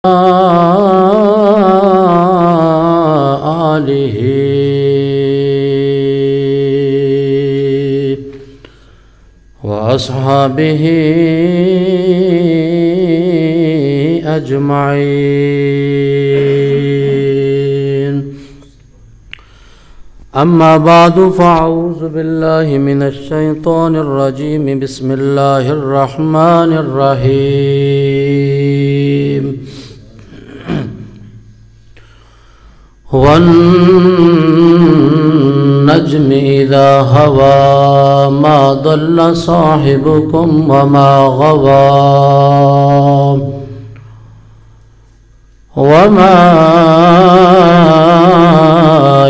آلہ واصحابہ اجمعین اما بعد فاعوذ باللہ من الشیطان الرجیم بسم اللہ الرحمن الرحیم وَالنَّجْمِ إِذَا هَوَى مَا ضَلَّ صَاحِبُكُمْ وَمَا غَوَى وَمَا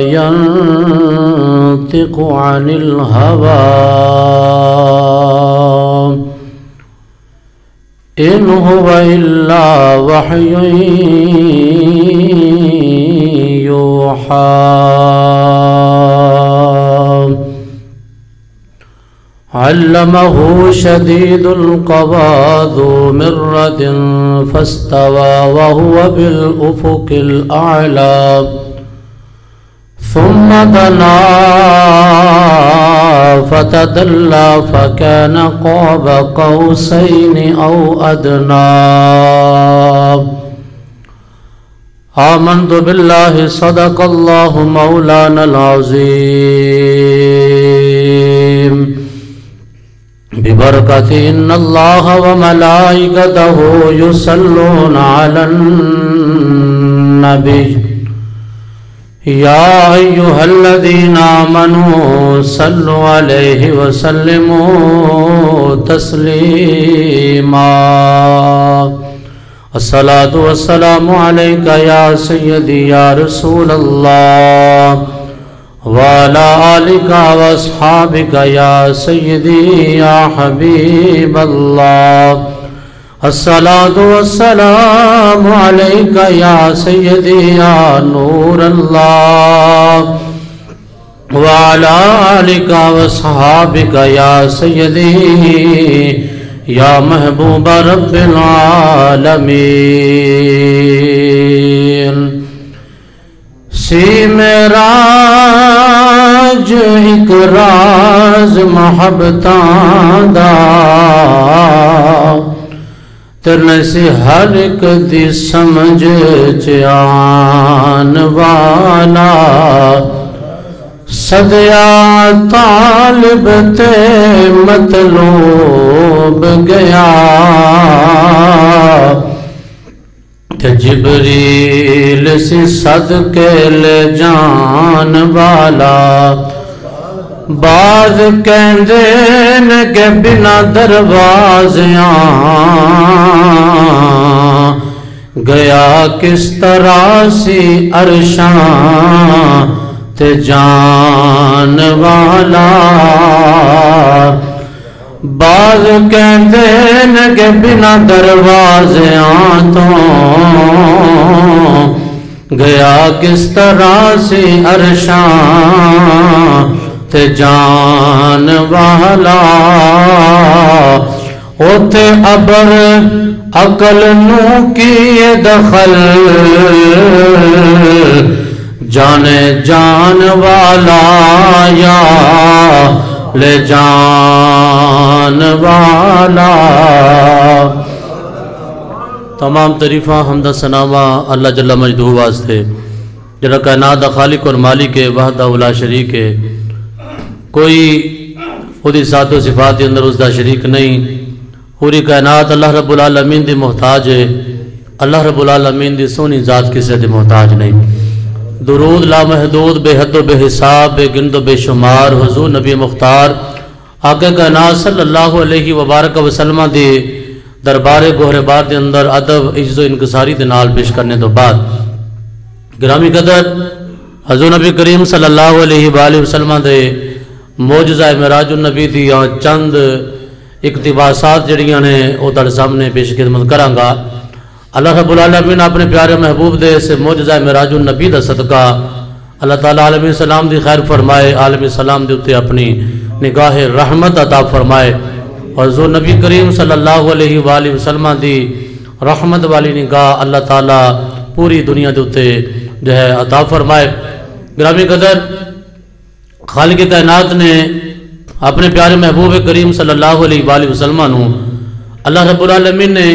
يَنطِقُ عَنِ الْهَوَى إِنْ هُوَ إِلَّا وَحْيٌ يوحى علمه شديد القوى ذو مرة فاستوى وهو بالأفق الأعلى ثم دنا فتدلى فكان قاب قوسين أو أدنى آمنت بالله صدق الله مولانا العظيم ببركة إن الله وملائكته يصلون على النبي يا أيها الذين آمنوا صلوا عليه وسلموا تسليما الصلاة والسلام عليك يا سيدي يا رسول الله وعلى آلك وأصحابك يا سيدي يا حبيب الله الصلاة والسلام عليك يا سيدي يا نور الله وعلى آلك وأصحابك يا سيدي یا محبوب رب العالمین سی معراج ایک راز محبتاں دا ترنے سے ہر ایک دی سمجھ چان والا صدیا طالب تے مطلوب گیا تے جبریل سے صدقے لے جان والا بعض کہندین کے بنا دروازیاں گیا کس طرح سی عرشاں تے جان والا بعض کہندین کے بنا دروازیاں تو گیا کس طرح سے عرشاں تے جان والا اوتے ابر عقل نو کی دخل جانے جان والا یا لے جان والا تمام تعریفاں حمد و ثناء اللہ جل مجدہ واسطے جڑا کائنات دا خالق اور مالک ہے وحدہ لا شریک ہے کوئی خودی ذات و صفات کے اندر اس دا شریک نہیں پوری کائنات اللہ رب العالمین دی محتاج ہے اللہ رب العالمین دی سونی ذات کسی دی محتاج نہیں درود لامحدود بے حد و بے حساب بے گند و بے شمار حضور نبی مختار آقا کائنات صلی اللہ علیہ وبارک وسلم دے دربار گوہر بار دے اندر ادب عجز و انکساری دے نال پیش کرنے تو بعد گرامی قدر حضور نبی کریم صلی اللہ علیہ وآلہ وسلم دے معجزہ معراج النبی دی چند اقتباسات جڑیاں نے وہ تر سامنے پیش خدمت کروں گا اللہ رب العالمین اپنے پیارے محبوب دے سے معجزہ معراج النبی دا صدقہ اللہ تعالیٰ عالم سلام دی خیر فرمائے عالم سلام دے اتے اپنی نگاہ رحمت عطا فرمائے اور حضور نبی کریم صلی اللہ علیہ وآلہ وسلم دی رحمت والی نگاہ اللہ تعالیٰ پوری دنیا دے اتے جو ہے عطا فرمائے۔ گرامی قدر، خالق کائنات نے اپنے پیارے محبوب کریم صلی اللہ علیہ وآلہ وسلم نو اللہ رب العالمین نے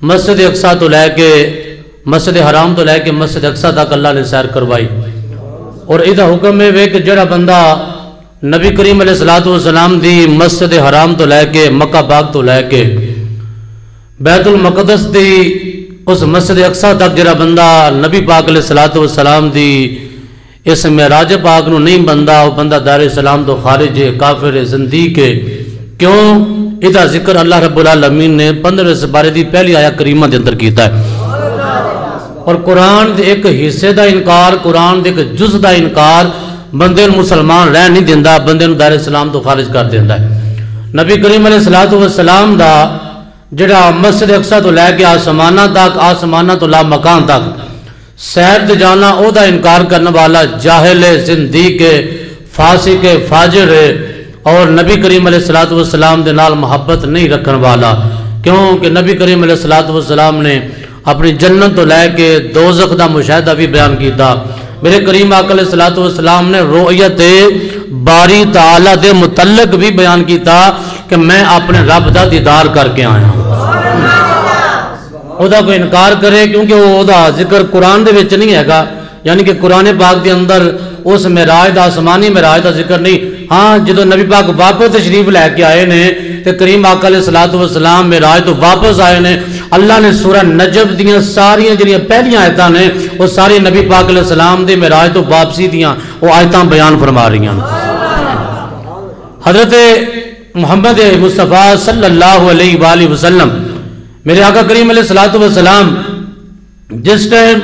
مسجد اقصی تو لے کے مسجد حرام تو لے کے مسجد اقصی تک اللہ نے سیر کروائی، اور ادھا حکم میں وے کہ جڑا بندہ نبی کریم علیہ السلام دی مسجد حرام تو لے کے مکہ پاک تو لے کے بیت المقدس دی اس مسجد اقصی تک جڑا بندہ نبی پاک علیہ السلام دی اس معراج پاک نو نہیں بندہ، وہ بندہ دار اسلام تو خارج ہے، کافر ہے، زندیق ہے۔ کیوں؟ ادھا ذکر اللہ رب العالمین نے 15 سپارے دی پہلی آیہ کریمہ دے اندر کیتا ہے، اور قرآن دے ایک حصے دا انکار، قرآن دے ایک جز دا انکار بندے مسلمان رہ نہیں دیندہ، بندے دار اسلام تو خارج کر دیندہ ہے۔ نبی کریم علیہ السلام دا جڑا مسجد اقصی تو لے کے آسمانہ تک، آسمانہ تو لا مکان تک سیر دے جانا، او دا انکار کرنے والا جاہل ہے، زندیق ہے، فاسق ہے، فاجر ہے، اور نبی کریم علیہ السلام دے نال محبت نہیں رکھن والا۔ کیونکہ نبی کریم علیہ السلام نے اپنی جنت تو لے کے دوزخ دا مشاہدہ بھی بیان کیتا۔ میرے کریم آقا علیہ السلام نے رؤیت باری تعالیٰ دے متعلق بھی بیان کیتا کہ میں اپنے رب دا دیدار کر کے آیا ہوں۔ او دا کوئی انکار کرے کیونکہ وہ دا ذکر قرآن دے وچ نہیں ہے گا، یعنی کہ قرآن پاک دے اندر اس معراج دا، آسمانی معراج دا ذکر نہیں۔ ہاں جدو نبی پاک واپس تشریف لے کے آئے نے تے کریم آقا علیہ السلام معراج تو واپس آئے نے، اللہ نے سورہ نجم دیاں ساریاں جنیاں پہلیاں آیتاں نے وہ ساری نبی پاک علیہ السلام دے معراج تو واپسی دیاں وہ آیتاں بیان فرما رہی ہیں۔ حضرت محمد مصطفیٰ صلی اللہ علیہ وآلہ وسلم میرے آقا کریم علیہ السلام جس ٹائم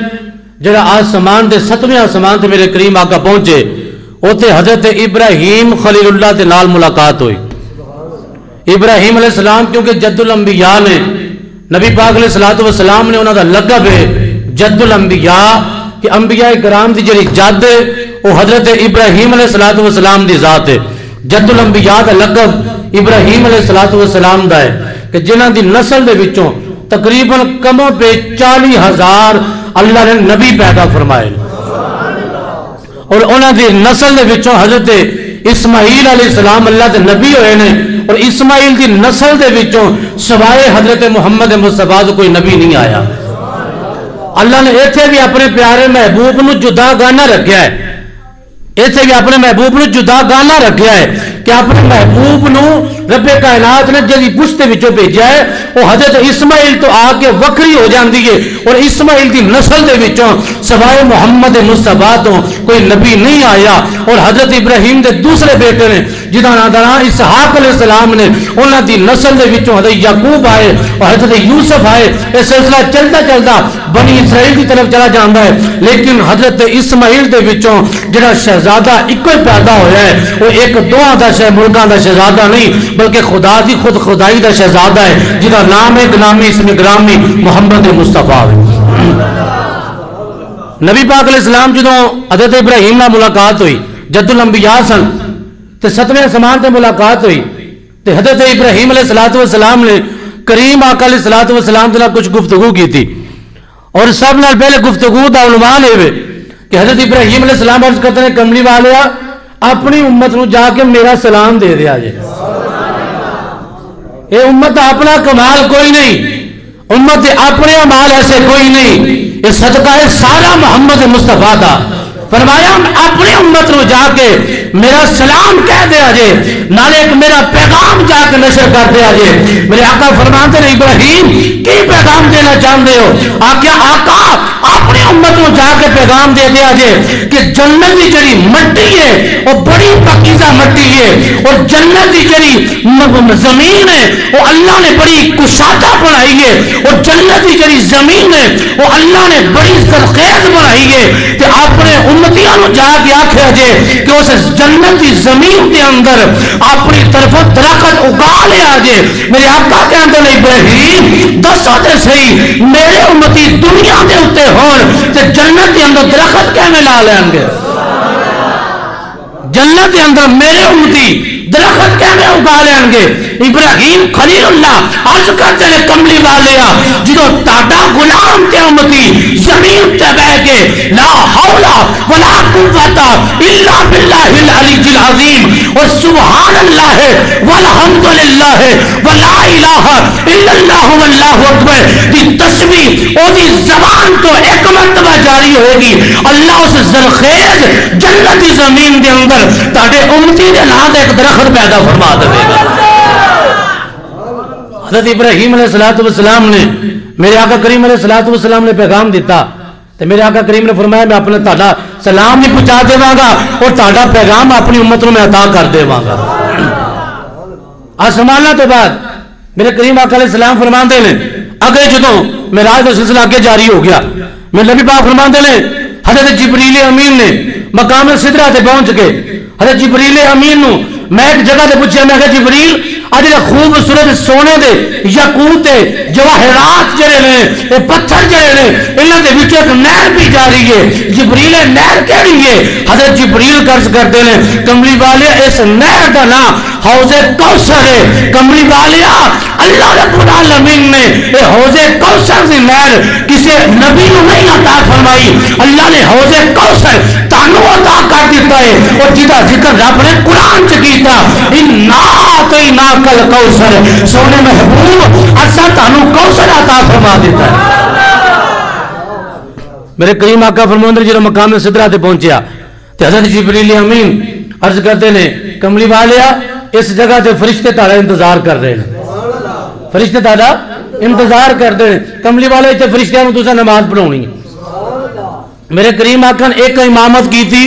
جڑا آسمان دے 7ویں آسمان تے میرے کریم آقا پہنچے، اوتے حضرت ابراہیم خلیل اللہ دے نال ملاقات ہوئی۔ ابراہیم علیہ السلام کیونکہ جد الانبیاء نے، نبی پاک علیہ السلام نے انہوں دا لقب ہے جد الانبیاء، کہ انبیاء کرام دی جڑی جد ہے وہ حضرت ابراہیم علیہ السلام دی ذات ہے۔ جد الانبیاء دا لقب ابراہیم علیہ السلام دا ہے کہ جنہاں دی نسل دے وچوں تقریباً کموں پہ 40,000 اللہ نے نبی پیدا فرمائے، اور انہاں دی نسل دے وچوں حضرت اسماعیل علیہ السلام اللہ دے نبی ہوئے نے، اور اسماعیل دی نسل دے وچوں سوائے حضرت محمد مصطفیٰ تو کوئی نبی نہیں آیا۔ اللہ نے ایتھے بھی اپنے پیارے محبوب نو جدا گانا رکھیا ہے، ایتھے بھی اپنے محبوب نو جدا گانا رکھیا ہے کہ اپنے محبوب نو رب کائنات نے جدی پشتے وچوں بھیجا ہے وہ حضرت اسماعیل تو آ کے وکری ہو جاندی ہے، اور اسماعیل دی نسل دے وچوں سوائے محمد مصطفیٰ تو کوئی نبی نہیں آیا۔ اور حضرت ابراہیم دے دوسرے بیٹے نے جنہاں نام اسحاق علیہ السلام نے، انہاں دی نسل دے وچوں حضرت یعقوب آئے اور حضرت یوسف آئے۔ یہ سلسلہ چلتا چلتا بنی اسرائیل کی طرف چلا جاندا ہے، لیکن حضرت اسماعیل دے وچوں جڑا شہزادہ ایک ہی پیدا ہویا ہے وہ ایک دوہاں دا ملکاں دا شہزادہ نہیں بلکہ خدا دی خود خدائی دا شہزادہ ہے، جہاں نام ہے گرامی اسم گرامی محمد مصطفیٰ ہے۔ نبی پاک علیہ السلام جدوں حضرت ابراہیم نال ملاقات ہوئی، جد الانبیاء سن تے 7ویں آسمان تے ملاقات ہوئی، تے حضرت ابراہیم علیہ السلام نے کریم آقا علیہ السلام دے نال کچھ گفتگو کی تھی، اور سب نال پہلے گفتگو دا عنوان ہے کہ حضرت ابراہیم علیہ السلام عرض کرتے ہیں کملی والیا اپنی امت نو جا کے میرا سلام دے دیا جائے۔ اے امت اپنا کمال کوئی نہیں، امت اپنے اعمال ایسے کوئی نہیں، یہ صدقہ ہے سارا محمد مصطفیٰ دا۔ فرمایا اپنی امت نو جا کے میرا سلام کہہ دیا جے، نالے ایک میرا پیغام جا کے نشر کر دیا جے۔ میرے آقا فرماتے ہیں ابراہیم کی پیغام دینا چاہتے ہو؟ آقا اپنی امت نو جا کے پیغام دے دیا جے کہ جنت کی جڑی مٹی ہے وہ بڑی پاکیزہ مٹی ہے، اور جنت کی جڑی زمین ہے وہ اللہ نے بڑی کشادہ بنائی ہے، اور جنت کی جڑی زمین ہے وہ اللہ نے بڑی سرخیز بنائی ہے۔ کہ اپنے امتیاں نو جا کے آکھیا جے کہ اس جنت کی زمین کے اندر اپنی طرف درخت اگا لیا جے۔ میرے آقا کہندے نے ابراہیم دس آتے صحیح میرے امتی دنیا دے اتے ہون تے جنت کے اندر درخت کیویں لا لین گے؟ جنت کے اندر میرے امتی درخت کیویں اگا لین گے؟ ابراہیم خلیل اللہ عرض کرتے ہیں کملی والے جدو تاڈا غلام تے امتی زمین تے بیٹھ کے لا حول ولا قوت الا باللہ العلی العظیم اور سبحان اللہ والحمد للہ ولا الہ الا اللہ واللہ اکبر دی تسبیح او دی زبان تو ایک مرتبہ جاری ہوئے گی، اللہ اس زرخیز جنتی زمین دے اندر تاڑے امتی دے نا دے ایک درخت پیدا فرما دے گا۔ حضرت ابراہیم علیہ السلام نے میرے آقا کریم علیہ السلام نے پیغام دیتا تو میرے آقا کریم نے فرمایا میں اپنے تاڑا سلام بھی پہنچا دے گا اور تاڑا پیغام اپنی امت میں عطا کر دے گا۔ آسمانہ تو بعد میرے کریم آقا علیہ السلام فرماندے نے اگلے جدوں معراج کا سلسلہ آگے جاری ہو گیا، میرے نبی پاک فرماندے نے حضرت جبریل امین نے مقام سدرہ تے پہنچ کے حضرت جبریل امین نو میں ایک جگہ تے پوچھیا، میں کہا جبریل اج خوبصورت سونے دے یاقوت تے جواہرات جڑے نے اے پتھر جڑے نے انہاں دے وچ ایک نہر بھی جا رہی ہے، جبریل نہر کیڑی ہے؟ حضرت جبریل قرض کرتے ہیں کملی والے اس نہر دا نام حوض کوثر ہے۔ کملی والے اللہ رب العالمین نے اے حوض کوثر دی نہر کسی نبی نو نہیں عطا فرمائی، اللہ نے حوض کوثر تانوں عطا کر دیتا ہے اور جدا ذکر رب نے قرآن چ کیتا انا اعطیناک الکوثر، سونے محبوب اسا تانوں کوثر عطا فرما دیتا ہے۔ میرے کریم آقا فرماندے جب مقام سدرہ تے پہنچیا تے حضرت جبریل امین عرض کرتے نے کملی والیا اس جگہ تے فرشتے تاڑا انتظار کر رہے ہیں، فرشتے تاڑا انتظار کر رہے ہیں۔ کملی والے تے فرشتیاں نوں تساں نماز پڑھاونی ہے۔ میرے کریم آقا نے ایک امامت کی تھی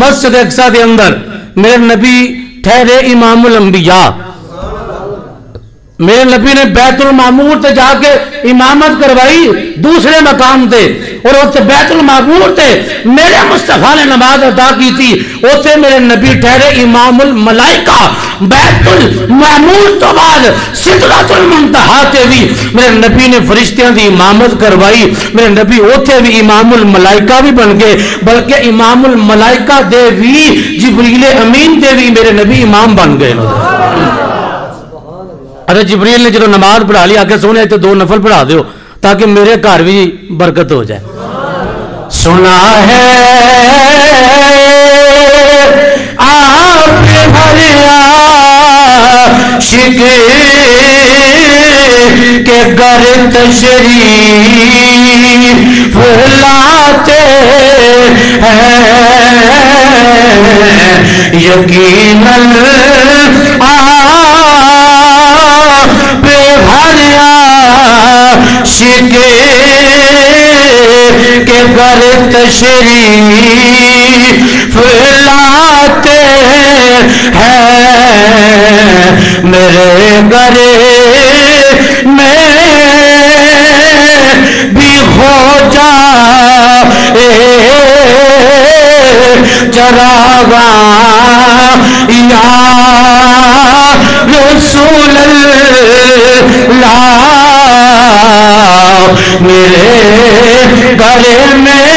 مسجد اقصی کے اندر، میرے نبی ٹھہرے امام الانبیاء، میرے نبی نے بیت المعمور تے جا کے امامت کروائی دوسرے مقام تے اور اوتھے بیت المعمور تے میرے مصطفیٰ نے نماز ادا کی تھی، اوتھے میرے نبی ٹھہرے امام الملائکہ۔ بیت المعمور تو بعد سدرۃ المنتہا تے بھی میرے نبی نے فرشتیاں دی امامت کروائی، میرے نبی اوتھے بھی امام الملائکہ بھی بن گئے، بلکہ امام الملائکہ دے بھی جبریل امین دے بھی میرے نبی امام بن گئے۔ حضرت جبریل نے جب نماز پڑھا لی آگے سونے تو دو نفل پڑھا دیو تاکہ میرے گھر بھی برکت ہو جائے۔ سنا ہے آپ ہر عاشق کے گھر تشریف لاتے ہیں، یقیناً کے گھر تشریف لاتے ہیں، میرے گھر میں بھی ہو جائے چراغاں یا رسول اللہ، میرے گھر میں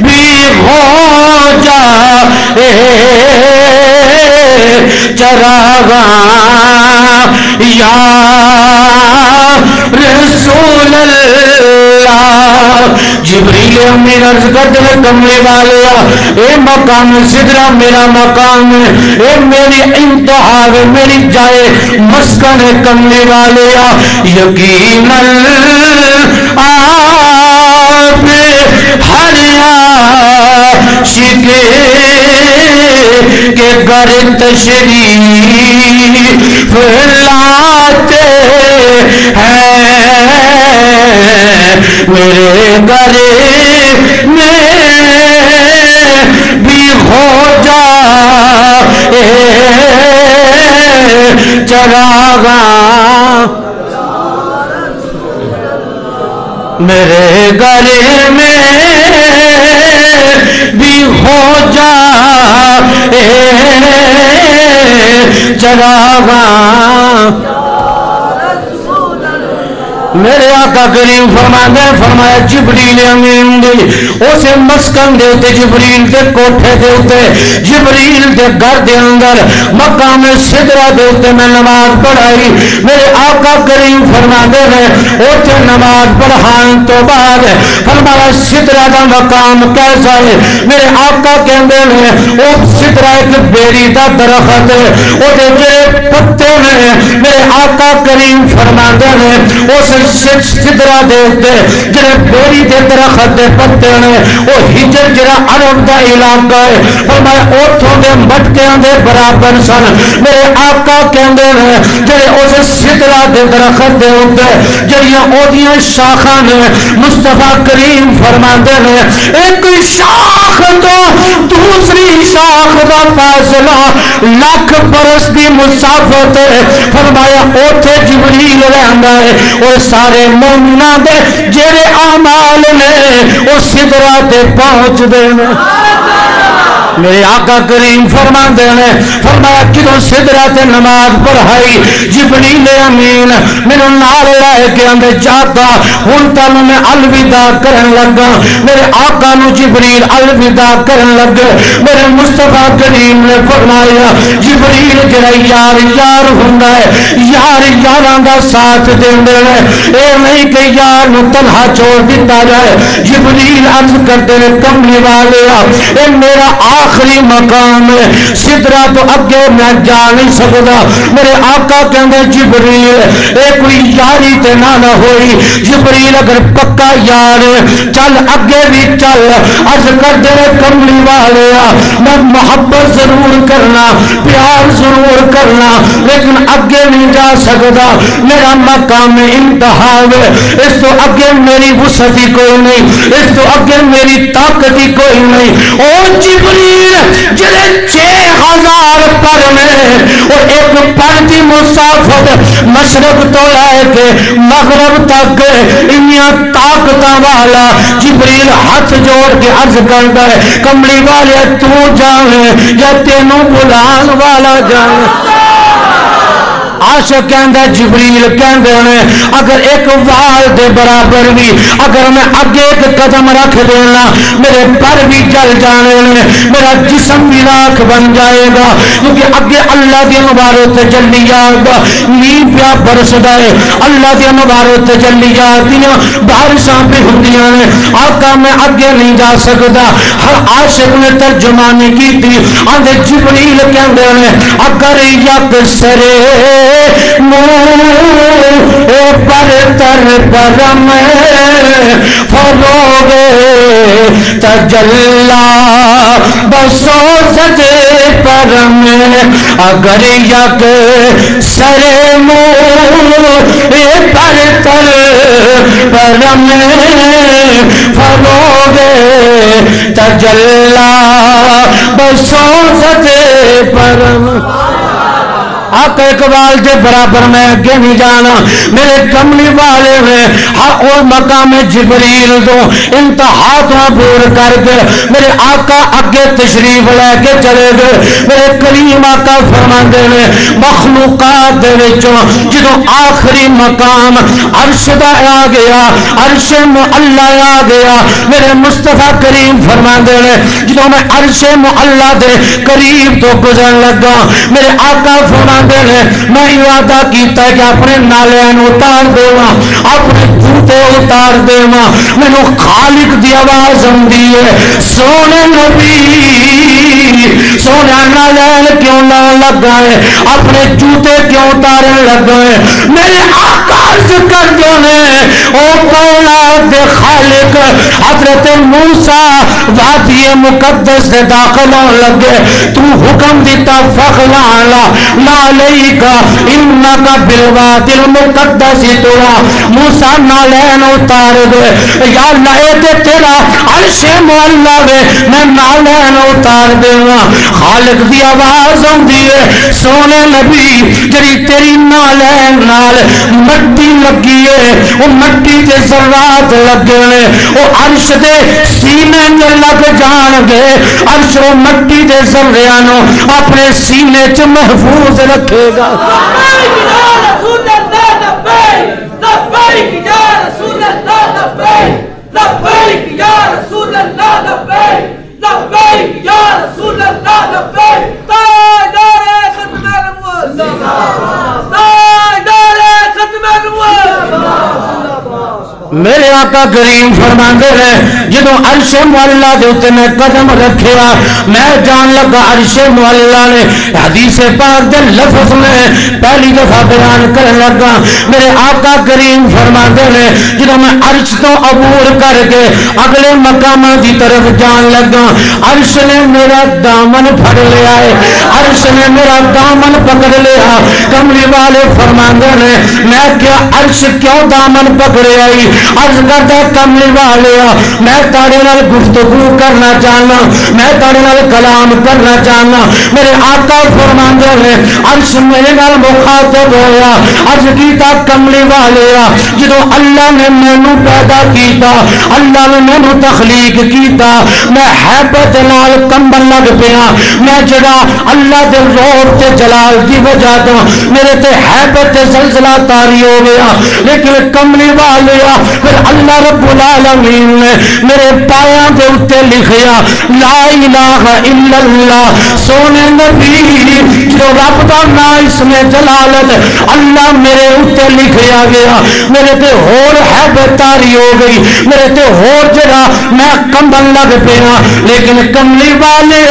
بھی ہو جائے چراغاں یا رسول اللہ۔ جبریل امین عرض کرتے ہیں کملی والا اے مقام سدرہ میرا مقام ہے، اے میری انتہا ہے، میری جائے مسکن ہے کملی والا، یقیناً آپ ہر عاشق کے گھر تشریف لاتے ہیں، میرے گھر میں بھی ہو جائے چراغاں، میرے گھر میں بھی ہو جائے چراغاں، میرے آقا کریم فرمایا جبریل امین دی اسے مسکن دے تے جبریل دے کوٹھے دے تے جبریل دے گھر دے اندر مقام سدرہ دے تے میں نماز پڑھائی. میرے آقا کریم فرماندے ہیں اوتھے نماز پڑھان تو بعد فرمایا سدرہ دا مقام کیسا ہے؟ میرے آقا کہندے ہیں او سدرہ ایک بیری دا درخت ہے او دے جڑے پتے ہیں میرے آقا کریم فرماندے ہیں اس سدرہ دے تے جڑے بیری دے درخت دے پتے نے او ہجر جڑا عرب دا علاقہ ہے فرمایا اوتھوں دے مٹکیاں دے برابر سن. میرے آقا کہندے ہیں جڑے اس سدرہ دے درخت دے اوتے جڑیاں اودیاں شاخاں نے مصطفیٰ کریم فرماندے نے ایک شاخ تو دوسری شاخ دا فاصلہ لاکھ برس دی مسافت ہے. فرمایا اوتھے جبریل رہندا ہے اور سارے مومناں دے جڑے اعمال نے او سدرہ تے پہنچ دے نے. میرے آقا کریم فرماندے ہیں فرمایا کدوں سدرہ تے نماز پڑھائی جبریل امین مینوں نال لے کے اندر جاتا ہن تانوں میں الوداع کرن لگا. میرے آقا نو جبریل الوداع کرن لگے. میرے مصطفیٰ کریم نے فرمایا جبریل جڑا یار یار ہوندا ہے یار یاراں دا ساتھ دیندے نے اے نہیں کہ یار نو تنہا چھوڑ دتا جائے. جبریل عرض کرتے ہیں کملی والے اے میرا آخری مقام ہے سدرہ تو اگے میں جا نہیں سکتا. میرے آقا کہندے جبریل اے کوئی یاری تے نہ ہوئی. جبریل اگر پکا یار چل اگے بھی چل. عرض کرتے ہیں کملی والے میں محبت ضرور کرنا پیار ضرور کرنا لیکن اگے نہیں جا سکتا. میرا مقام انتہا ہے اس تو اگے میری وسعت ہی کوئی نہیں اس تو اگے میری طاقت ہی کوئی نہیں. او جبریل جڑے 6000 پر میں اور ایک پر دی مسافت مشرق تو لے کے مغرب تک انیاں طاقتاں والا جبریل ہاتھ جوڑ کے عرض کرتا ہے کملی والے تو جانے یا تینوں بلان والا جانے. عاشق کہندہ جبریل کہندے ہیں اگر ایک وال دے برابر بھی اگر میں اگے ایک قدم رکھ دینا میرے پر بھی جل جانے ہیں میرا جسم بھی راکھ بن جائے گا کیونکہ اگے اللہ دی مبارک تجلیات نیب پیا برسدا ہے. اللہ دی مبارک تجلیات دیاں بارشاں پہ ہوندیاں نے. آقا میں اگے نہیں جا سکتا. ہر عاشق نے ترجمانی کی تھی آندے جبریل کہندے ہیں اگر یک سرے برتر برم فروغ تجلا بسو سجے پرم اگر یک سر برتر برم فروغ تجلا بسو سجے پرم. آقا اقبال کے برابر میں اگے نہیں جانا. میرے کملی والے میں ہر اور مقام جبریل تو انتہا تو عبور کر کے میرے آقا اگے تشریف لے کے چلے گئے. میرے کریم آقا فرماندے نے مخلوقات دے وچوں جدوں آخری مقام عرش دا آ گیا عرش معلی آ گیا میرے مصطفیٰ کریم فرماندے نے جدوں میں عرش معلی دے قریب تو گزرن لگا میرے آقا فرماندے میں ارادہ کیتا ہے کہ اپنے نالین اتار دیواں اپنے جوتے اتار دیواں. مینوں خالق دی آواز آندی ہے سونے نبی سونے نالین کیوں نہ لگا ہے اپنے جوتے کیوں اتارن لگا ہے. میرے آقا عرض کردے نے او کائنات دے خالق حضرت موسیٰ وادی مقدس سے داخل ہون لگے تو حکم دیتا فخلالا نالیکا انکا بالوادی المقدس طلا. موسیٰ نالین اتار دے یا اللہ اے تے تیرا عرش معلی وے میں نالین اتار دے. خالق دی آواز ہوندی ہے سونے نبی جڑی تیری نالین نال مٹی لگی ہے وہ مٹی دے ذرات لگے نے وہ عرش دے سینے میں لگ جان گے. عرش و مٹی دے ذریانوں اپنے سینے چ محفوظ رکھے گا. لبیک یا رسول اللہ لبیک لبیک یا رسول اللہ لبیک تاجدار ختم نبوت تاجدار ختم نبوت میرے آقا کریم فرماندے ہیں جدوں عرش معلا دے اوتے میں قدم رکھیا میں جان لگا عرش معلا نے حدیث پاک دے لفظ میں پہلی دفعہ بیان کرن لگا میرے آقا کریم فرماندے ہیں جدوں میں عرش تو عبور کر کے اگلے مقامات دی طرف جان لگا عرش نے میرا دامن پھڑ لیا ہے عرش نے میرا دامن پکڑ لیا کملی والے فرماندے ہیں میں کیا عرش کیوں دامن پکڑے آئی عرض کرتا کملی والے میں تاڑے نال گفتگو کرنا چاہنا میں تاڑے نال کلام کرنا چاہنا میرے آقا فرماندے ہیں عرش میرے نال مخاطب ہویا عرض کیتا کملی والے جدو اللہ نے مینوں پیدا کیتا اللہ نے مینوں تخلیق کیتا میں حیبت نال کمبن لگ پیا میں جڑا اللہ دے روح تے جلال دی وجہ تو میرے تے حیبت تے زلزلہ طاری ہو گیا لیکن کملی والے پھر اللہ رب العالمین نے میرے پایاں دے اتے لکھیا لا الہ الا اللہ سونے نبی جو رب دا نا اس میں جلالت اللہ میرے اتے لکھیا گیا میرے تے ہور حیبت طاری ہو گئی میرے تے ہور جڑا میں کمبن لگ پیا لیکن کملی والے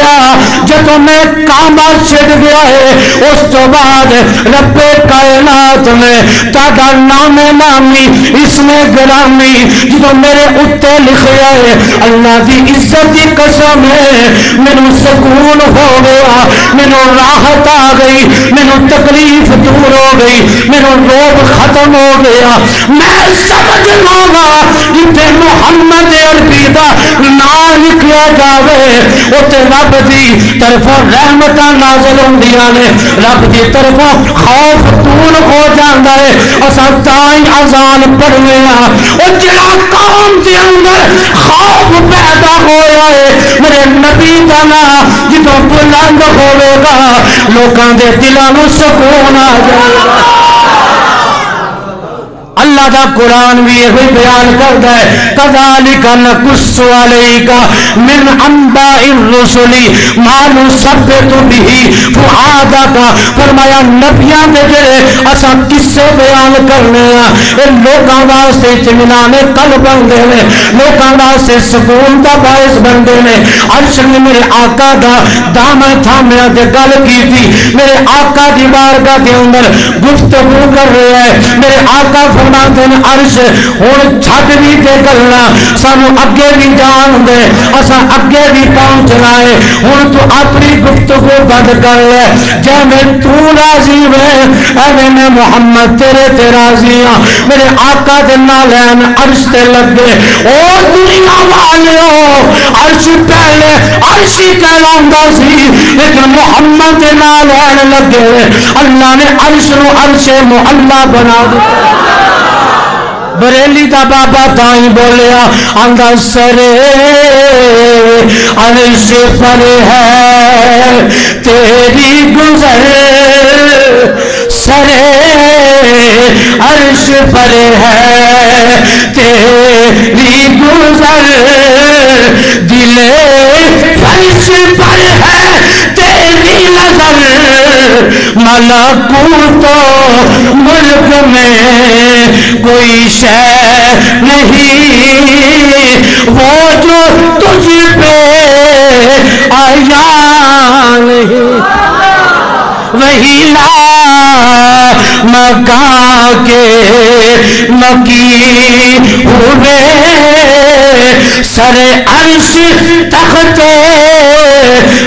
جدوں میں کعبہ چھڈ گیا ہے اس تو بعد رب کائنات نے تاڈا نام نامی اس میں گرامی جدوں میرے اتے لکھیا ہے اللہ دی عزت دی قسم ہے مینوں سکون ہو گیا مینوں راحت آ گئی مینوں تکلیف دور ہو گئی مینوں روب ختم ہو گیا میں سمجھ لوں جتھے محمد عربی دا نام لکھیا جاوے اوتے رب دی طرفوں رحمتاں نازل ہوندیاں نے رب دی طرفوں خوف دور ہو جاندا ہے اساں تائیں اذان پڑھنے او جڑا قوم دے اندر خوف پیدا ہویا ہے میرے نبی دا نام جدوں بلند ہوے گا لوکاں دے دلاں نوں سکون آ جائے گا اللہ دا قرآن بھی یہ بیان کرتا ہے کذالک نقص علیک من انباء الرسل ما نثبت به فؤادک فرمایا نبیاں دے جڑے اساں قصے بیان کرنے ہیں اے لوکاں واسطے اطمینان قلب بندے نے لوکاں واسطے سکون دا باعث بندے نے عرش نے میرے آقا دا دامن تھامیا تے گل کیتی میرے آقا دی بارگاہ دے اندر گفتگو کر رہے ہیں میرے آقا فرماتے ہیں عرش ہن چھڈ بھی تے گلاں سانوں اگے بھی جان دے اساں اگے بھی پہنچنا ہے ہن تو اپنی گفتگو بند کر لے جے تو راضی ہے ایویں میں محمد تیرے تے راضی ہاں میرے آقا دے نال عرش تے لگے او دنیا والو عرش پہلے عرشی کہلاندا سی لیکن محمد دے نال لگے اللہ نے عرش نو عرش معلا بنا دیا بریلی دا بابا تائیں بولیا اندر سرے عرش پر ہے تیری گزر سرے عرش پر ہے تیری گزر دل فرش پر ہے تیری نظر ملکوت و ملک میں کوئی شے نہیں وہ جو تجھ پہ آیا نہیں وہی لا مکان کے مکی ہوئے سر عرش تخت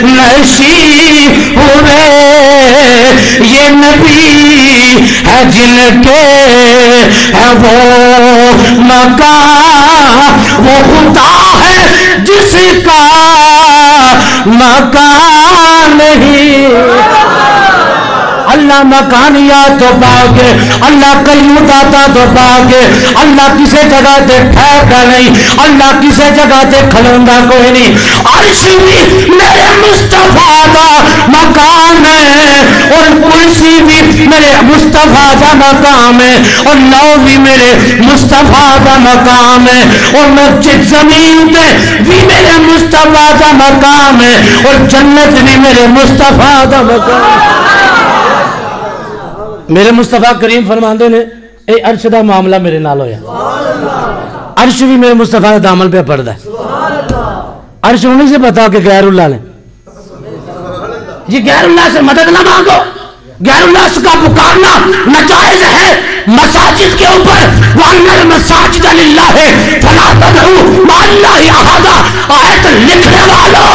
نشی ہوئے یہ نبی ہے جن کے ہے وہ مکان وہ خدا ہے جس کا مکان نہیں اللہ مکانیات تو پاک ہے، اللہ قیومات تو پاک ہے، اللہ کسی جگہ تے ٹھہرتا نہیں، اللہ کسی جگہ تے کھلوندا کوئی نہیں۔ عرش بھی میرے مصطفیٰ دا مقام ہے اور کرسی بھی میرے مصطفیٰ دا مقام ہے اور لو بھی میرے مصطفیٰ دا مقام ہے اور مسجد زمین پہ بھی میرے مصطفیٰ دا مقام ہے اور جنت بھی میرے مصطفیٰ دا مقام ہے۔ میرے مصطفیٰ کریم فرماندے نے اے عرش دا معاملہ میرے نال ہویا، عرش بھی میرے مصطفیٰ دا دامن پہ پڑھدا ہے۔ عرش انہیں سے پتا کہ غیر اللہ نے جی غیر اللہ سے مدد نہ مانگو، غیر اللہ سے کا پکارنا ناجائز ہے۔ مساجد کے اوپر وَأَنَّ الْمَسَاجِدَ لِلَّهِ فَلَا تَدْعُوا مَعَ اللَّهِ أَحَدًا آیت لکھنے والوں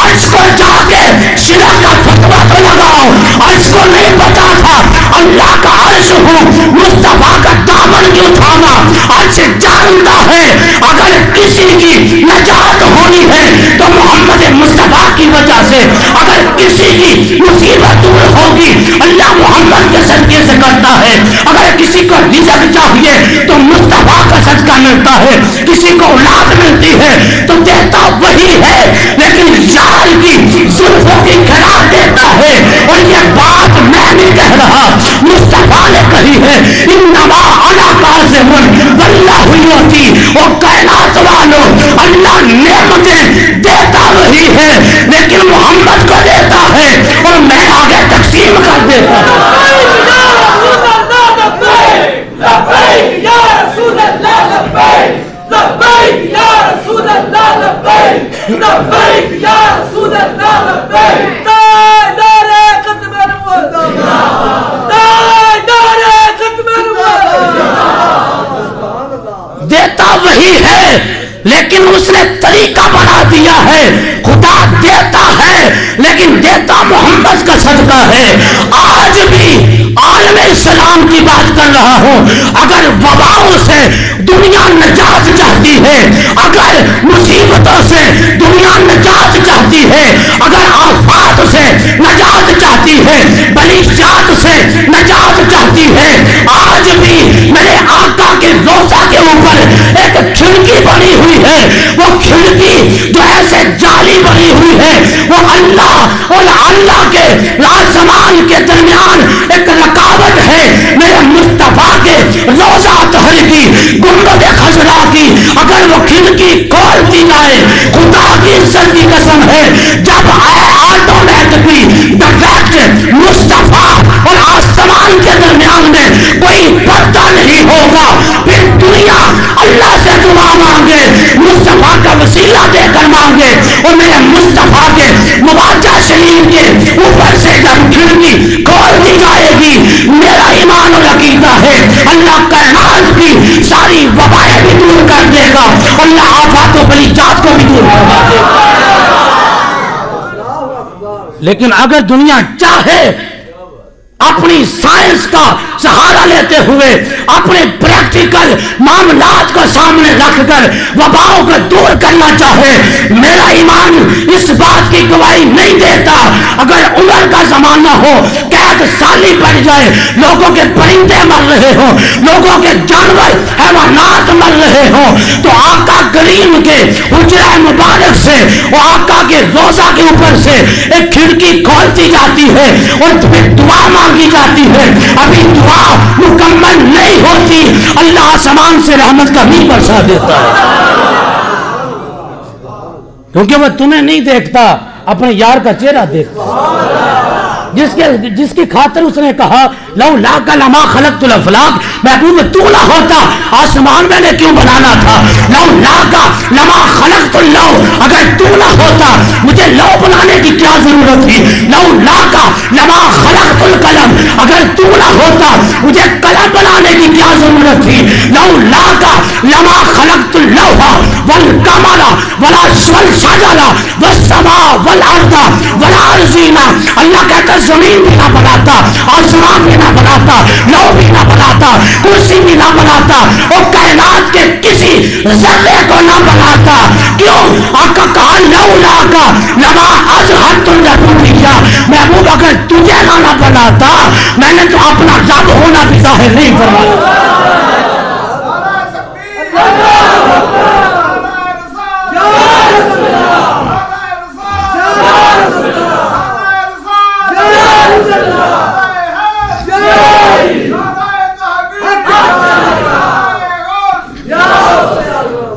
عرش کو جا کے شرک کا فتویٰ تو لگاؤ۔ عرش کو نہیں پتا تھا اللہ کا عرش ہوں، مصطفیٰ کا دامن کیوں تھاما؟ عرش جانتا ہے اگر کسی کی نجات ہونی ہے تو محمد مصطفیٰ کی وجہ سے، اگر کسی کی مصیبت دور ہوگی اللہ محمد کے صدقے سے کرتا ہے، اگر کسی کو رزق چاہیے تو مصطفیٰ کا صدقہ ملتا ہے، کسی کو اولاد ملتی ہے تو دیتا وہی ہے، لیکن یار کی زلفوں کی خراب دیتا ہے۔ اور یہ بات میں نہیں کہہ رہا، مصطفیٰ نے کہی ہے انما انا قاسم واللہ یعطی، اور کائنات والوں اللہ نعمتیں دیتا وہی ہے لیکن محمد کو دیتا ہے اور میں آگے تقسیم کر دیتا ہوں۔ لبیک یا رسول اللہ لبیک، لبیک یا رسول اللہ لبیک، لبیک یا رسول اللہ لبیک۔ تاجدار ختم نبوت، تاجدار ختم نبوت۔ دیتا وہی ہے لیکن اس نے طریقہ بنا دیا ہے۔ خدا دیتا ہے لیکن دیتا محمد کا صدقہ ہے۔ آج بھی عالم اسلام کی بات کر رہا ہوں، اگر وباؤں سے دنیا نجات چاہتی ہے، اگر مصیبتوں سے دنیا نجات چاہتی ہے، اگر آفات سے نجات چاہتی ہے، بلیشات سے نجات چاہتی ہے، آج بھی میرے آقا کے روضہ کے اوپر ایک کھڑکی بنی ہوئی ہے، وہ کھڑکی جو ایسے جالی بنی ہوئی ہے وہ اللہ اور اللہ کے آسمان کے درمیان ایک رکاوٹ ہے۔ میرے مصطفیٰ کے روضہ طہر کی گنبد خضرا کی اگر وہ کھڑکی کھول دی جائے، خدا کی عزت کی قسم ہے جب آٹومیٹکلی ڈائریکٹ مصطفیٰ اور آسمان کے درمیان میں کوئی پردہ نہیں ہوگا، پھر دنیا اللہ سے دعا مانگے، مصطفیٰ کا وسیلہ دے کر مانگے، اور میرے مصطفیٰ کے مواجہ شریف کے اوپر سے جب کھڑکی کھول دی جائے گی، میرا ایمان اور عقیدہ ہے اللہ کائنات کی ساری وبائیں بھی دور کر دے گا، اللہ آفات و بلیجات کو بھی دور کر دے گا۔ لیکن اگر دنیا چاہے اپنی سائنس کا سہارا لیتے ہوئے اپنے پریکٹیکل معاملات کو سامنے رکھ کر وباؤں کو دور کرنا چاہے، میرا ایمان اس بات کی گواہی نہیں دیتا اگر عمر کا زمانہ ہو، قید سالی پڑ جائے، لوگوں کے پرندے مر رہے ہوں، لوگوں کے جانور حیوانات مر رہے ہوں، تو آقا کریم کے حجرہ مبارک سے اور آقا کے روضہ کے اوپر سے ایک کھڑکی کھولتی جاتی ہے اور پھر دعا مانگی جاتی ہے۔ ابھی دعا مکمل نہیں ہوتی، اللہ آسمان سے رحمت کا بھی برسا دیتا ہے، کیونکہ وہ تمہیں نہیں دیکھتا، اپنے یار کا چہرہ دیکھتا، جس کی خاطر اس نے کہا لو لاک لما خلقت الافلاک، محبوب تو نہ ہوتا آسمان میں نے کیوں بنانا تھا، لو لاک لما خلقت اللو، اگر تو نہ ہوتا مجھے لو بنانے کی کیا ضرورت تھی، لو لاک لما خلقت القلم، اگر تو نہ ہوتا مجھے قلم بنانے کی کیا ضرورت تھی، لو لاک لما خلقت اللوح والقمر والشجر والسماء والارض والارضین، اللہ کہتا زمین بھی نہ بناتا، آسمان بھی نہ بناتا، لو بھی نہ بناتا، کرسی بھی نہ بناتا، اور کائنات کے کسی ذرے کو نہ بناتا۔ کیوں؟ آقا کہا لولا کا لما ازہرت الربوبیہ، محبوب اگر تجھے نہ نہ بناتا میں نے تو اپنا رب ہونا بھی ظاہر نہیں فرمایا.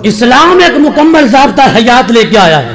اسلام ایک مکمل ضابطہ حیات لے کے آیا ہے.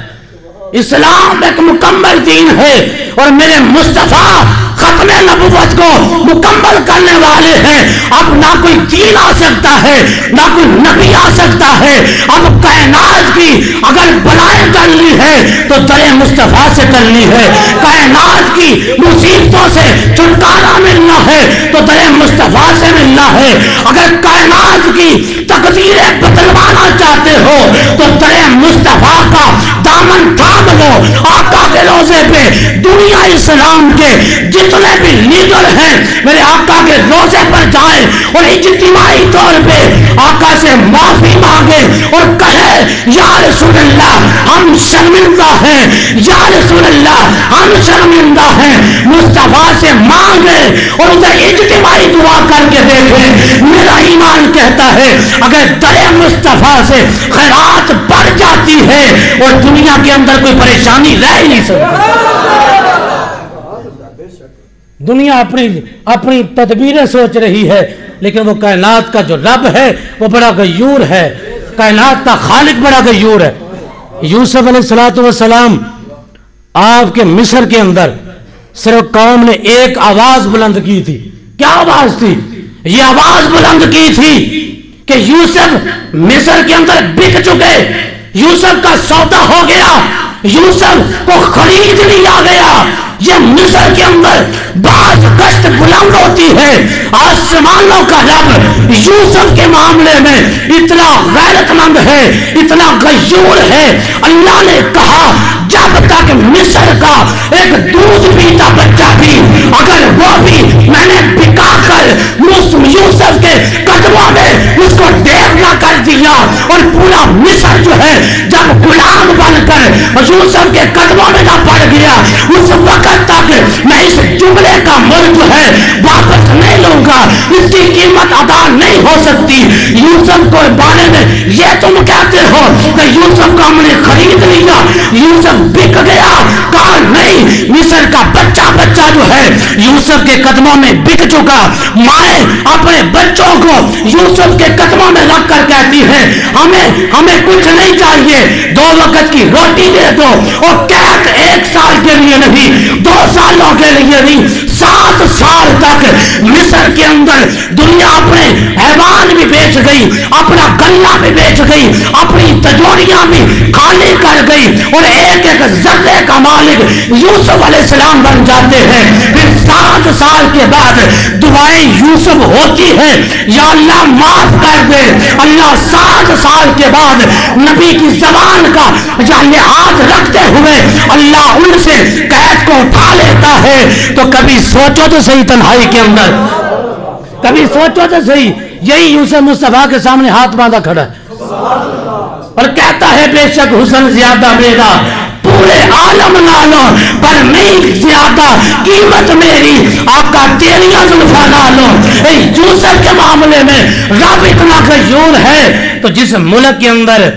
اسلام ایک مکمل دین ہے اور میرے مصطفیٰ ختم نبوت کو مکمل کرنے والے ہیں. اب نہ کوئی دین آ سکتا ہے نہ کوئی نبی آ سکتا ہے. اب کائنات کی اگر بلائیں ٹلنی ہے تو در مصطفیٰ سے ٹلنی ہے. کائنات کی مصیبتوں سے چھٹکارا ملنا ہے تو در مصطفیٰ سے ملنا ہے. اگر کائنات کی تقدیریں بدلوانا چاہتے ہو تو در مصطفیٰ کا دامن تھام لو. آقا کے روزے پہ دنیا اسلام کے جتنے بھی لیڈر ہیں میرے آقا کے روزے پر جائیں اور اجتماعی طور پہ آقا سے معافی مانگے اور کہے یا رسول اللہ ہم شرمندہ ہیں, یا رسول اللہ ہم شرمندہ ہیں. مصطفیٰ سے مانگے اور ادھر اجتماعی دعا کر کے دیکھیں. میرا ایمان کہتا ہے اگر در مصطفیٰ سے خیرات بڑھ جاتی ہے اور دنیا کے اندر کوئی پریشانی رہ ہی نہیں سکتی. دنیا اپنی تدبیریں سوچ رہی ہے لیکن وہ کائنات کا جو رب ہے وہ بڑا غیور ہے. کائنات کا خالق بڑا غیور ہے. یوسف علیہ السلام آپ کے مصر کے اندر صرف قوم نے ایک آواز بلند کی تھی. کیا آواز تھی؟ یہ آواز بلند کی تھی کہ یوسف مصر کے اندر بک چکے, یوسف کا سودا ہو گیا, یوسف کو خرید لیا گیا. یہ مصر کے اندر بعض گشت بلند ہوتی ہے. آسمانوں کا رب یوسف کے معاملے میں اتنا غیرت مند ہے, اتنا غیور ہے. اللہ نے کہا جب تک مصر کا ایک دودھ پیتا بچہ بھی اگر وہ بھی میں نے بکا کر یوسف کے قدموں میں اس کو ڈیر نہ کر دیا اور پورا مصر جو ہے جب غلام بن کر یوسف کے قدموں میں نہ پڑ گیا اس وقت تک میں اس جملے کا مل جو ہے واپس نہیں لوں گا, اس کی قیمت ادا نہیں ہو سکتی. یوسف کو بارے میں یہ تم کہتے ہو کہ یوسف کو ہم نے خرید لیا, یوسف بک گیا. کہا نہیں, مصر کا بچہ جو ہے یوسف کے قدموں میں بک چکا. مائیں اپنے بچوں کو یوسف کے قدموں میں رکھ کر کہتی ہے ہمیں کچھ نہیں چاہیے, 2 وقت کی روٹی دے دو. اور قید 1 سال کے لیے نہیں, 2 سالوں کے لیے نہیں, 7 سال تک مصر کے اندر دنیا اپنے حیوان بھی بیچ گئی, اپنا غلہ بھی بیچ گئی, اپنی تجوریاں بھی خالی کر گئی اور ایک ذرے کا مالک یوسف علیہ السلام بن جاتے ہیں. پھر 7 سال کے بعد دعائیں یوسف ہوتی ہے یا اللہ معاف کر دے. اللہ 7 سال کے بعد نبی کی زبان کا یا لحاظ رکھتے ہوئے اللہ ان سے قید کو اٹھا لیتا ہے. تو کبھی سوچو تو صحیح تنہائی کے اندر, کبھی سوچو تو صحیح, یہی یوسف مصطفیٰ کے سامنے ہاتھ باندھا کھڑا ہے اور کہتا ہے بے شک حسن زیادہ میرا پورے عالم نالوں پر نہیں زیادہ قیمت میری آقا تیریاں زلفاں نالوں. یوسف کے معاملے میں رب اتنا غیور ہے تو جس ملک کے اندر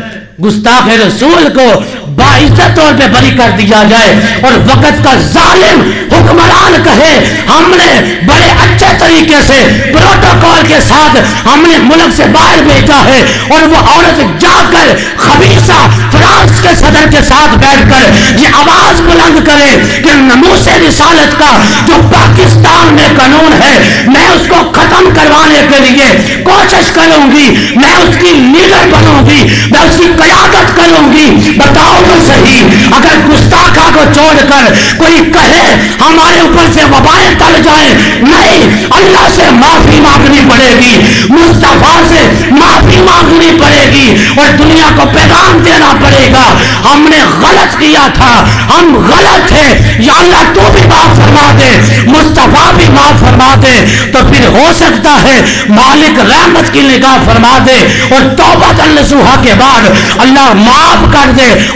گستاخ رسول کو باعزت طور پہ بری کر دیا جائے اور وقت کا ظالم حکمران کہے ہم نے بڑے اچھے طریقے سے پروٹوکول کے ساتھ ہم نے ملک سے باہر بھیجا ہے, اور وہ عورت جا کر خبیثہ فرانس کے صدر کے ساتھ بیٹھ کر یہ آواز بلند کرے کہ ناموس رسالت کا جو پاکستان میں قانون ہے میں اس کو ختم کروانے کے لیے کوشش کروں گی, میں اس کی لیڈر بنوں گی, میں اس کی قیادت کروں گی. بتاؤ تو صحیح اگر گستاخا کو چھوڑ کر کوئی کہے ہمارے اوپر سے وبائیں ٹل جائیں, نہیں, اللہ سے معافی مانگنی پڑے گی, مصطفیٰ سے معافی مانگنی پڑے گی اور دنیا کو پیغام دینا پڑے گا ہم نے غلط کیا تھا, ہم غلط تھے, یا اللہ تو بھی معاف فرما دے, مصطفیٰ بھی معاف فرما دے. تو پھر ہو سکتا ہے مالک رحمت کی نگاہ فرما دے اور توبہ نصوحہ کے بعد اللہ معاف کر دے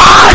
8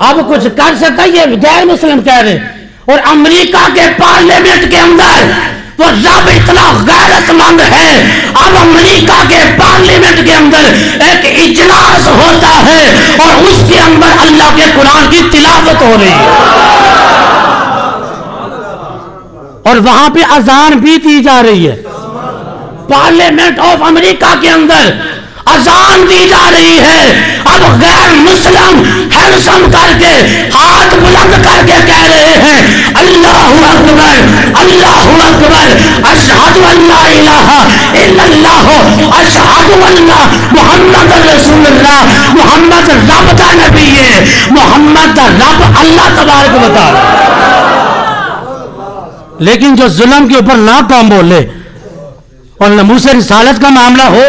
اب کچھ کر سکتا یہ غیر مسلم کہہ رہے. اور امریکہ کے پارلیمنٹ کے اندر وہ رب اتنا غیرت مند ہے. اب امریکہ کے پارلیمنٹ کے اندر ایک اجلاس ہوتا ہے اور اس کے اندر اللہ کے قرآن کی تلاوت ہو رہی ہے اور وہاں پہ اذان بھی دی جا رہی ہے. پارلیمنٹ آف امریکہ کے اندر اذان دی جا رہی ہے. اب غیر مسلم ہینڈسم کر کے ہاتھ بلند کر کے کہہ رہے ہیں اللہ اکبر اللہ اکبر اشہد ان لا الہ الا اللہ اشہد ان محمد رسول اللہ. محمد رب کا نبی ہے, محمد رب اللہ تبارک و تعالی. لیکن جو ظلم کے اوپر نہ کام بولے اور ناموس رسالت کا معاملہ ہو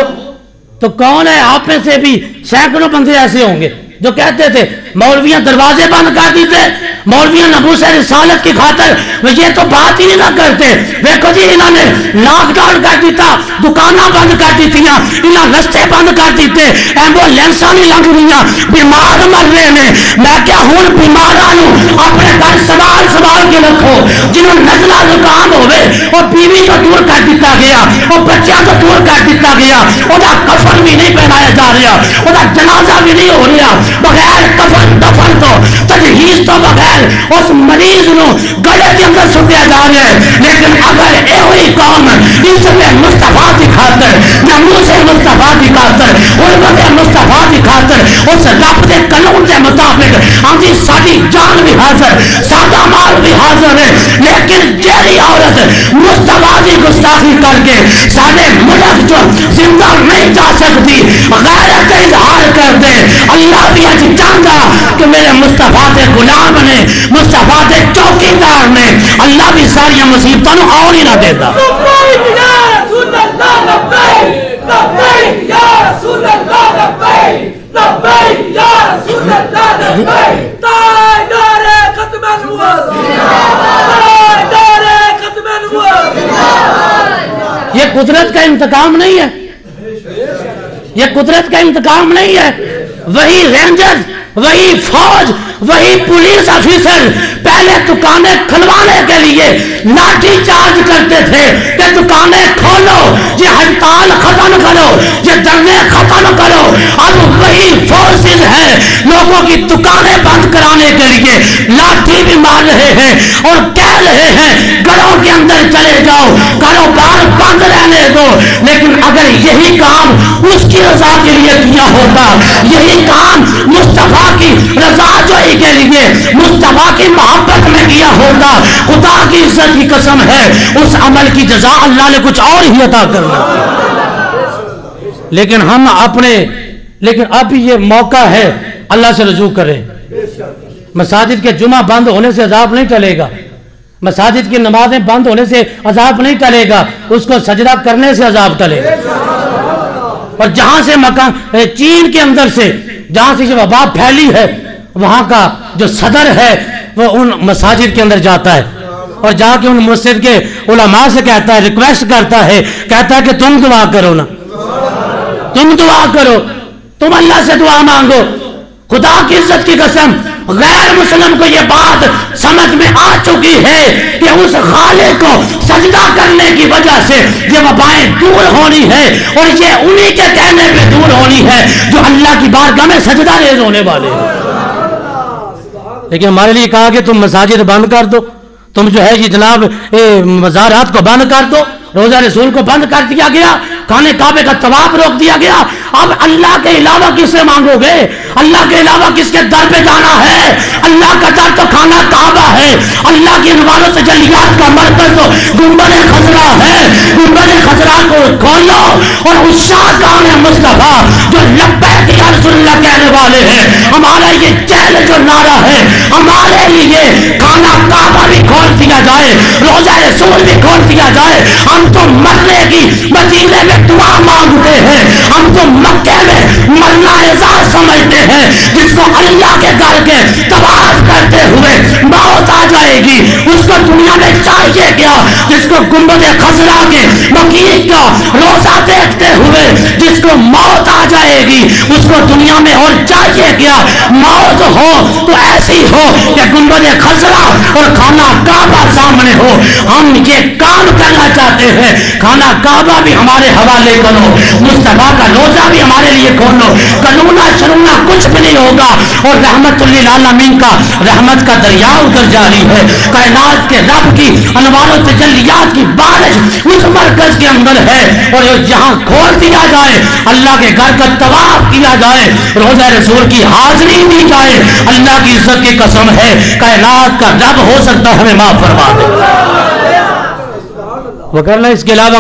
تو کون ہے؟ آپ میں سے بھی سینکڑوں بندے ایسے ہوں گے جو کہتے تھے مولویاں دروازے بند کر دیتے, مولویاں ناموس رسالت کی خاطر یہ تو بات ہی نہ کرتے. دیکھو جی انہوں نے لاک ڈاؤن کر دیتا, دکاناں بند کر دیتیاں, انہوں رستے بند کر دیتے, ایمبولینساں نہیں لنگ رہی, بیمار مر رہے ہیں. میں کیا ہوں بیماروں اپنے گھر سوال کے رکھو. جنہوں نزلہ زکام ہوئے اور بیوی کو دور کر دیتا گیا اور بچیاں کو دور کر دیتا گیا, وہ کفن بھی نہیں پہنایا جا رہا, وہ جنازہ بھی نہیں ہو رہا, بغیر کفن دفن تو تجہیز تو بغیر اس مریض نو گلے کے اندر سٹیا جا رہا ہے. لیکن اگر ایوئی قوم اس میں مصطفیٰ کی خاطر, ناموس مصطفیٰ کی خاطر, حرمت مصطفیٰ کی خاطر اس رب کے قانون کے مطابق ہم جی ساری جان بھی حاضر, سادہ مال بھی حاضر ہے, لیکن جیری عورت مصطفیٰ کی گستاخی کر کے سارے ملک جو زندہ نہیں جا سکتی غیرت کا اظہار کر دے. اللہ بھی اج چاہتا کہ میرے مصطفیٰ کے غلام نے, مصطفیٰ کے چوکیدار نے, اللہ بھی ساری مصیبتوں کو اور ہی نہ دیتا. لبیک یا رسول اللہ لبیک, لبیک یا رسول اللہ لبیک, لبیک یا رسول اللہ لبیک. تاجدار ختم نبوت, تاجدار ختم نبوت. یہ قدرت کا انتقام نہیں ہے, یہ قدرت کا انتقام نہیں ہے. وہی رینجر, وہی فوج, وہی پولیس آفیسر پہلے دکانیں کھلوانے کے لیے لاٹھی چارج کرتے تھے کہ دکانیں کھولو, یہ ہڑتال ختم کرو, یہ دھرنے ختم کرو. اب وہی فورسز ہیں لوگوں کی دکانیں بند کرانے کے لیے لاٹھی بھی مار رہے ہیں اور کہہ رہے ہیں گھروں کے اندر چلے جاؤ, کاروبار بند رہنے دو. لیکن اگر یہی کام اس کی رضا کے لیے کیا ہوتا, یہی کام مصطفیٰ کی رضا جوئی کے لیے, مصطفیٰ کی محبت میں کیا ہوتا, خدا کی عزت کی قسم ہے اس عمل کی جزا اللہ نے کچھ اور ہی عطا کرنا. لیکن ہم اپنے, لیکن اب یہ موقع ہے اللہ سے رجوع کریں. مساجد کے جمعہ بند ہونے سے عذاب نہیں ٹلے گا, مساجد کی نمازیں بند ہونے سے عذاب نہیں ٹلے گا, اس کو سجدہ کرنے سے عذاب ٹلے گا. اور جہاں سے مکان چین کے اندر سے جہاں سے یہ وبا پھیلی ہے وہاں کا جو صدر ہے وہ ان مساجد کے اندر جاتا ہے اور جا کے ان مسجد کے علماء سے کہتا ہے, ریکویسٹ کرتا ہے, کہتا ہے کہ تم دعا کرو نا, تم دعا کرو, تم اللہ سے دعا مانگو. خدا کی عزت کی قسم غیر مسلم کو یہ بات سمجھ میں آ چکی ہے کہ اس خالق کو سجدہ کرنے کی وجہ سے یہ وبائیں دور ہونی ہے اور یہ انہی کے کہنے پہ دور ہونی ہے جو اللہ کی بارگاہ میں سجدہ ریز ہونے والے ہیں. لیکن ہمارے لیے کہا کہ تم مساجد بند کر دو, تم جو ہے یہ جناب مزارات کو بند کر دو, روزہ رسول کو بند کر دیا گیا, خانے کعبے کا طواف روک دیا گیا. اب اللہ کے علاوہ کس سے مانگو گے, اللہ کے علاوہ کس کے در پہ جانا ہے؟ اللہ کا در تو خانہ کعبہ ہے, اللہ کی انواروں سے جلیات کا مرکز تو گنبد خضرا ہے. گنبد خضرا کو کھولو اور اس شاہکان مصطفیٰ جو لبیک یا رسول اللہ کہنے والے ہیں, ہمارا یہ چہل جو نعرہ ہے, ہمارے لیے خانہ کعبہ بھی کھول دیا جائے, روزہ رسول بھی کھول دیا جائے. ہم تو مرنے کی مدینے میں دعا مانگتے ہیں, ہم تو مکے میں مرنا اعزاز سمجھتے ہیں, جس کو اللہ کے گھر کے طواف کرتے ہوئے موت آ جائے جائے گی اس کو دنیا میں چاہیے کیا؟ جس کو گنبد خضرا کے مکین کا روزہ دیکھتے ہوئے جس کو موت آ جائے گی اس کو دنیا میں اور چاہیے کیا؟ موت ہو تو ایسی ہو کہ گنبد خضرا اور خانہ کعبہ سامنے ہو. ہم یہ کام کرنا چاہتے ہیں. خانہ کعبہ بھی ہمارے حوالے کرو, مصطفیٰ کا روزہ بھی ہمارے لیے کھولو. کلونا شرونا کچھ بھی نہیں ہوگا. اور رحمت للعالمین کا رحمت کا دریا ادھر جاری ہے. کائنات کے رب کی انوار و تجلیات کی بارش اس مرکز کے اندر ہے. اور جہاں کھول دیا جائے, اللہ کے گھر کا طواف کیا جائے, روزہ رسول کی حاضری دی جائے, اللہ کی عزت کی قسم ہے کائنات کا رب ہو سکتا ہے ہمیں معاف فرما دے. وگرنہ اس کے علاوہ